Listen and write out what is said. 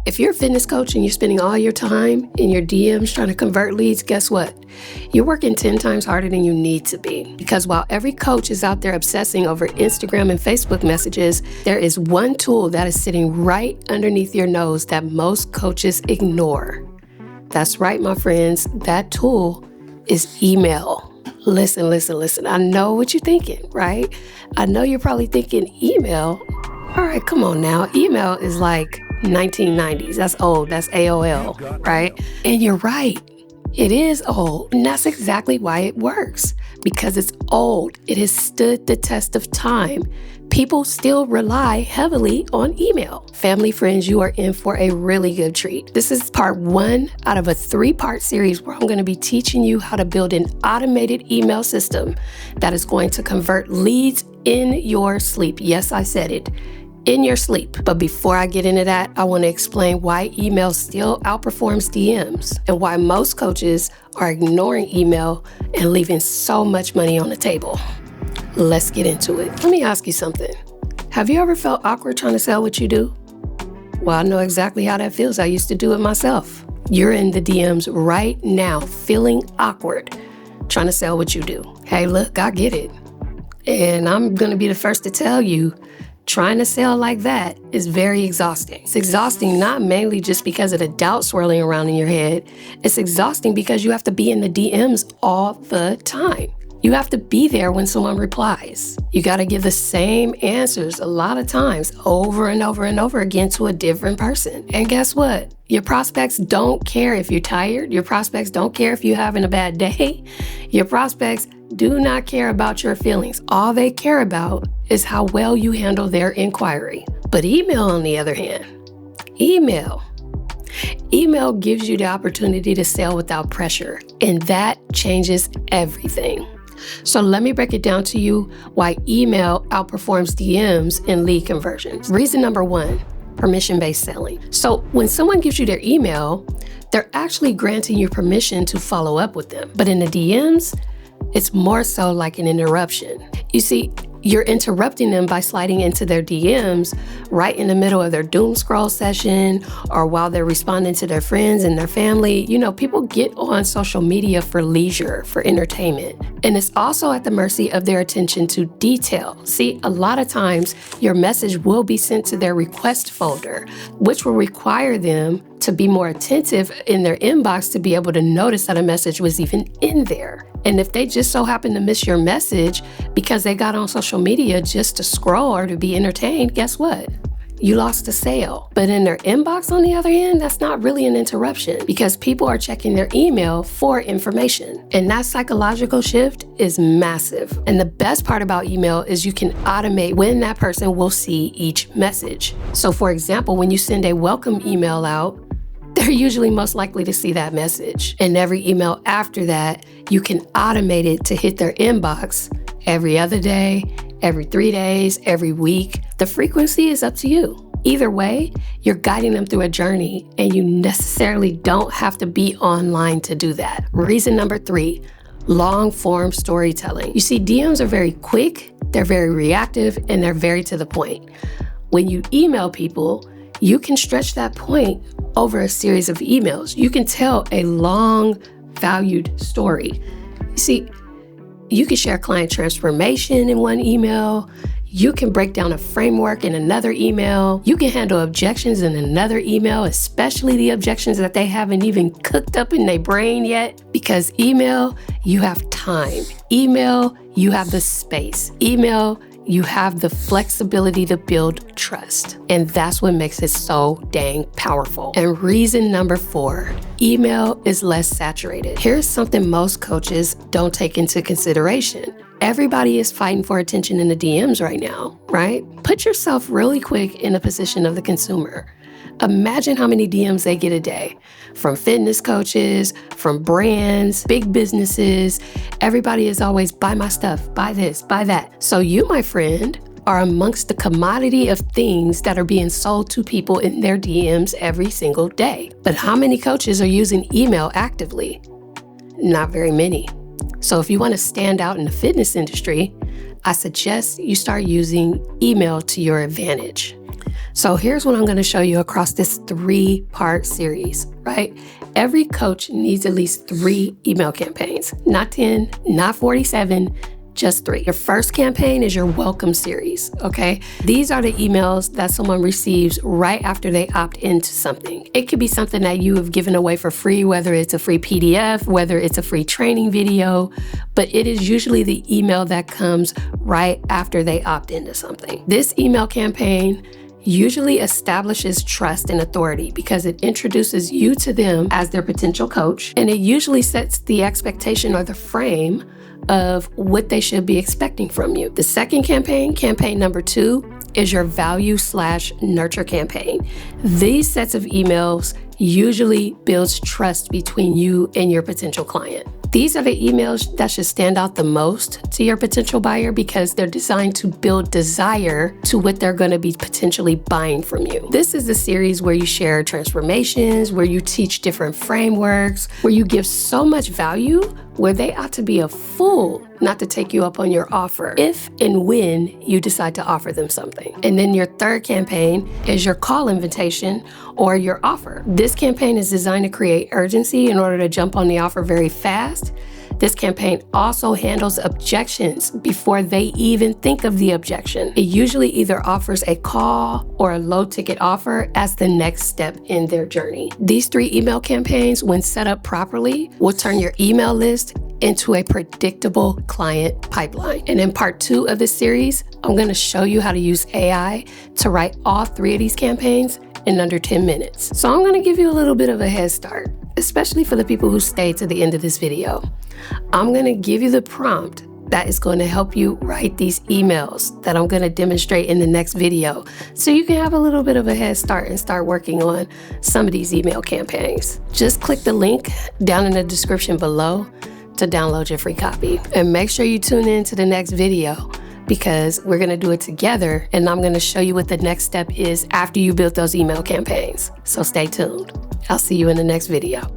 If you're a fitness coach and you're spending all your time in your DMs trying to convert leads, guess what? You're working 10 times harder than you need to be. Because while every coach is out there obsessing over Instagram and Facebook messages, there is one tool that is sitting right underneath your nose that most coaches ignore. That's right, my friends. That tool is email. Listen. I know what you're thinking, right? I know you're probably thinking, email? All right, come on now. Email is like 1990s. That's old. That's AOL, right? And you're right. It is old. And that's exactly why it works. Because it's old. It has stood the test of time. People still rely heavily on email. Family, friends, you are in for a really good treat. This is part 1 out of a 3-part series where I'm going to be teaching you how to build an automated email system that is going to convert leads in your sleep. Yes, I said it. In your sleep. But before I get into that, I want to explain why email still outperforms DMs and why most coaches are ignoring email and leaving so much money on the table. Let's get into it. Let me ask you something. Have you ever felt awkward trying to sell what you do? Well, I know exactly how that feels. I used to do it myself. You're in the DMs right now, feeling awkward, trying to sell what you do. Hey, look, I get it. And I'm going to be the first to tell you, trying to sell like that is very exhausting. It's exhausting not mainly just because of the doubt swirling around in your head. It's exhausting because you have to be in the DMs all the time. You have to be there when someone replies. You got to give the same answers a lot of times over and over and over again to a different person. And guess what? Your prospects don't care if you're tired. Your prospects don't care if you're having a bad day. Your prospects do not care about your feelings. All they care about is how well you handle their inquiry. But email, on the other hand, email gives you the opportunity to sell without pressure, and that changes everything. So let me break it down to you why email outperforms DMs in lead conversions. Reason number 1, permission-based selling. So when someone gives you their email, they're actually granting you permission to follow up with them. But in the DMs, it's more so like an interruption. You see, you're interrupting them by sliding into their DMs right in the middle of their doom scroll session or while they're responding to their friends and their family. You know, people get on social media for leisure, for entertainment. And it's also at the mercy of their attention to detail. See, a lot of times your message will be sent to their request folder, which will require them to be more attentive in their inbox to be able to notice that a message was even in there. And if they just so happen to miss your message because they got on social media just to scroll or to be entertained, guess what? You lost a sale. But in their inbox, on the other hand, that's not really an interruption because people are checking their email for information. And that psychological shift is massive. And the best part about email is you can automate when that person will see each message. So for example, when you send a welcome email out, they're usually most likely to see that message. And every email after that, you can automate it to hit their inbox every other day, every 3 days, every week. The frequency is up to you. Either way, you're guiding them through a journey and you necessarily don't have to be online to do that. Reason number 3, long form storytelling. You see, DMs are very quick, they're very reactive, and they're very to the point. When you email people, you can stretch that point over a series of emails. You can tell a long, valued story. You see, you can share client transformation in one email. You can break down a framework in another email. You can handle objections in another email, especially the objections that they haven't even cooked up in their brain yet. Because email, you have time. Email, you have the space. Email, you have the flexibility to build trust. And that's what makes it so dang powerful. And reason number 4, email is less saturated. Here's something most coaches don't take into consideration. Everybody is fighting for attention in the DMs right now, right? Put yourself really quick in the position of the consumer. Imagine how many DMs they get a day from fitness coaches, from brands, big businesses. Everybody is always buy my stuff, buy this, buy that. So you, my friend, are amongst the commodity of things that are being sold to people in their DMs every single day. But how many coaches are using email actively? Not very many. So if you want to stand out in the fitness industry, I suggest you start using email to your advantage. So here's what I'm going to show you across this 3-part series, right? Every coach needs at least 3 email campaigns, not 10, not 47, just 3. Your first campaign is your welcome series, okay? These are the emails that someone receives right after they opt into something. It could be something that you have given away for free, whether it's a free PDF, whether it's a free training video, but it is usually the email that comes right after they opt into something. This email campaign usually establishes trust and authority because it introduces you to them as their potential coach, and it usually sets the expectation or the frame of what they should be expecting from you. The second campaign, campaign number 2, is your value/nurture campaign. These sets of emails usually builds trust between you and your potential client. These are the emails that should stand out the most to your potential buyer because they're designed to build desire to what they're going to be potentially buying from you. This is the series where you share transformations, where you teach different frameworks, where you give so much value where they ought to be a fool not to take you up on your offer if and when you decide to offer them something. And then your third campaign is your call invitation or your offer. This campaign is designed to create urgency in order to jump on the offer very fast. This campaign also handles objections before they even think of the objection. It usually either offers a call or a low-ticket offer as the next step in their journey. These 3 email campaigns, when set up properly, will turn your email list into a predictable client pipeline. And in part 2 of this series, I'm going to show you how to use AI to write all 3 of these campaigns in under 10 minutes. So I'm going to give you a little bit of a head start, especially for the people who stayed to the end of this video. I'm going to give you the prompt that is going to help you write these emails that I'm going to demonstrate in the next video so you can have a little bit of a head start and start working on some of these email campaigns. Just click the link down in the description below to download your free copy. And make sure you tune in to the next video because we're going to do it together and I'm going to show you what the next step is after you build those email campaigns. So stay tuned. I'll see you in the next video.